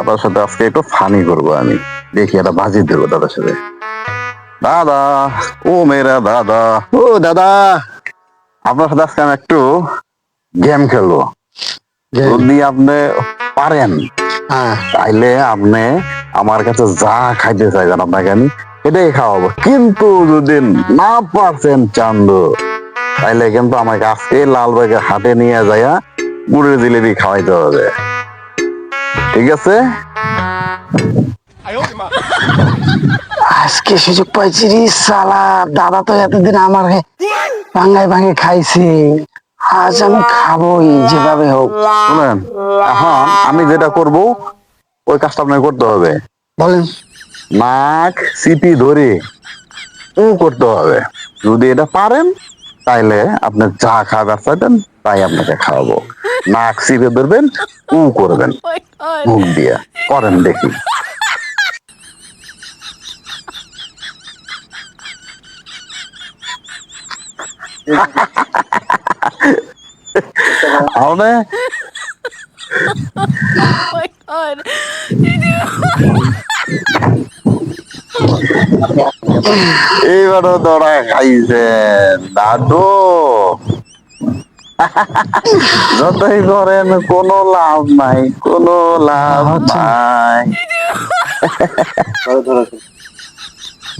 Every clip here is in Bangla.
দাদার সাথে আজকে একটু ফানি করবো আমি। দেখি একটা বাজি দেবো দাদার সাথে। দাদা, ও মেরা দাদা, ও দাদা। আপনার সাথে আজকে আমি একটু গেম খেলবো। যদি আপনি পারেন হ্যাঁ, তাইলে আপনি আমার কাছে যা খাইতে চাইবেন আপনাকে আমি এটাই খাওয়াবো। কিন্তু যদি না পারছেন চান্দু, তাইলে কিন্তু আমাকে আজকে লালবাগের হাটে নিয়ে যাইয়া গুড়ের জিলেবি খাওয়াইতে হবে। ঠিক আছে? আজকে সুযোগ পাইছি রে সালা। দাদা তো এতদিন আমার ভাঙায় ভাঙে খাইছে, আজ আমি খাবোই যেভাবে হোক। শুনেন, এখন আমি যেটা করব ওই কাজটা আপনাকে করতে হবে। বলেন। নাক সিপি ধরে উ করতে হবে। যদি এটা পারেন তাইলে আপনি যা খাবার চাইবেন তাই আপনাকে খাওয়াবো। নাক সিপে ধরবেন, উ করবেন মুখ দিয়ে। করেন দেখি। আপনি এইবারও দড়া খাইছেন দাদু। যতই করেন কোনো লাভ নাই, কোনো লাভ নাই।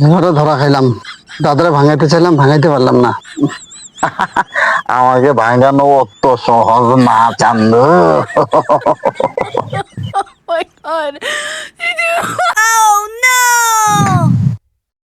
ধরা ধরা খাইলাম, দাদারে ভাঙাইতে চাইলাম, ভাঙাইতে পারলাম না। আমাকে ভাঙানো অত সহজ না চান্দু। Oh my god. Oh no!